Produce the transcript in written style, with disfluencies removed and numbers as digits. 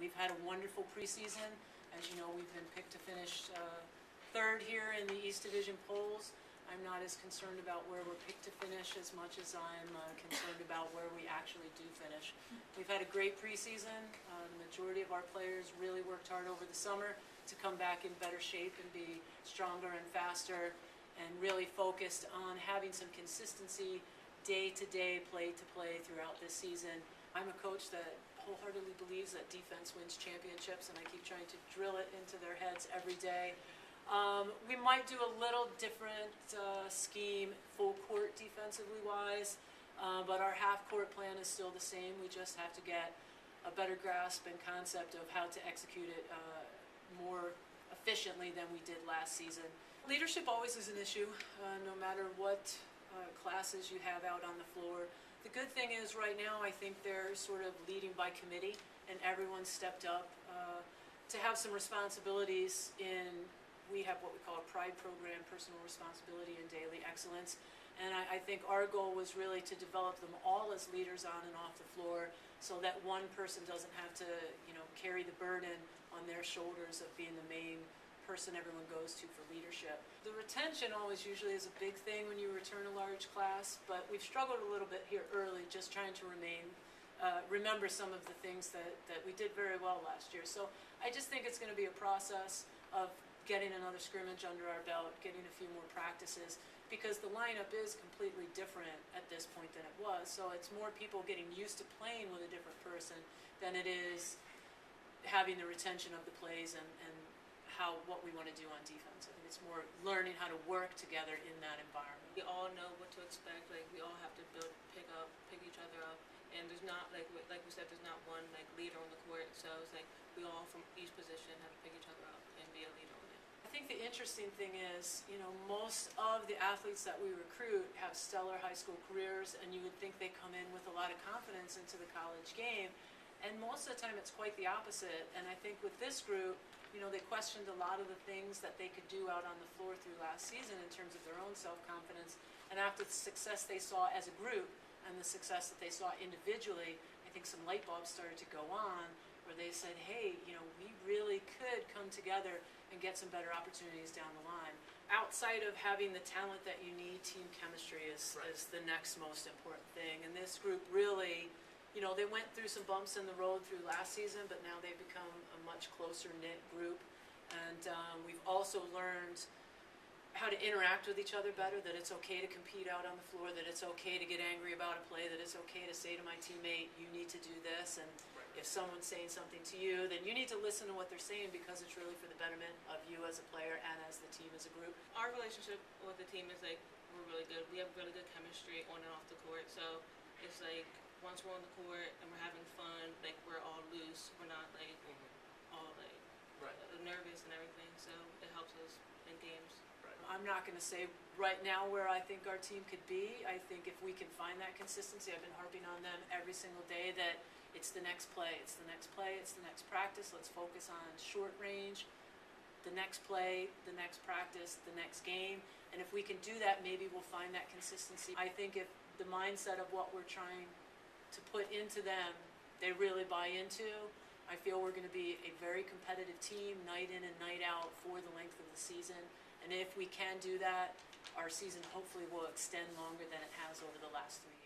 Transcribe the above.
We've had a wonderful preseason. As you know, we've been picked to finish third here in the East Division polls. I'm not as concerned about where we're picked to finish as much as I'm concerned about where we actually do finish. We've had a great preseason. The majority of our players really worked hard over the summer to come back in better shape and be stronger and faster, and really focused on having some consistency day-to-day, play-to-play throughout this season. I'm a coach that wholeheartedly believes that defense wins championships, and I keep trying to drill it into their heads every day. We might do a little different scheme full court defensively wise, but our half court plan is still the same. We just have to get a better grasp and concept of how to execute it more efficiently than we did last season. Leadership always is an issue, no matter what classes you have out on the floor. The good thing is right now I think they're sort of leading by committee, and everyone stepped up to have some responsibilities in. We have what we call a PRIDE program, personal responsibility and daily excellence. And I think our goal was really to develop them all as leaders on and off the floor, so that one person doesn't have to, carry the burden on their shoulders of being the main person everyone goes to for leadership. The retention always usually is a big thing when you return a large class, but we've struggled a little bit here early, just trying to remember some of the things that we did very well last year. So I just think it's going to be a process of getting another scrimmage under our belt, getting a few more practices, because the lineup is completely different at this point than it was. So it's more people getting used to playing with a different person than it is having the retention of the plays and what we want to do on defense. I think it's more learning how to work together in that environment. We all know what to expect. Like, we all have to pick each other up, and there's not like we said, there's not one leader on the court. So it's like we all from each position have to pick each other up and be a leader on it. I think the interesting thing is, most of the athletes that we recruit have stellar high school careers, and you would think they come in with a lot of confidence into the college game, and most of the time it's quite the opposite. And I think with this group, they questioned a lot of the things that they could do out on the floor through last season in terms of their own self-confidence. And after the success they saw as a group and the success that they saw individually, I think some light bulbs started to go on where they said, hey, we really could come together and get some better opportunities down the line. Outside of having the talent that you need, team chemistry is the next most important thing. And this group really, they went through some bumps in the road through last season, but now they've become a much closer knit group. And we've also learned how to interact with each other better, that it's okay to compete out on the floor, that it's okay to get angry about a play, that it's okay to say to my teammate, you need to do this, and if someone's saying something to you, then you need to listen to what they're saying, because it's really for the betterment of you as a player and as the team as a group. Our relationship with the team is we're really good. We have really good chemistry on and off the court, so it's once we're on the court and we're having fun, we're all loose. We're not all nervous and everything, so it helps us in games. I'm not going to say right now where I think our team could be. I think if we can find that consistency, I've been harping on them every single day that it's the next play, it's the next play, it's the next practice. Let's focus on short range, the next play, the next practice, the next game. And if we can do that, maybe we'll find that consistency. I think if the mindset of what we're trying to put into them, they really buy into, I feel we're going to be a very competitive team night in and night out for the length of the season. And if we can do that, our season hopefully will extend longer than it has over the last 3 years.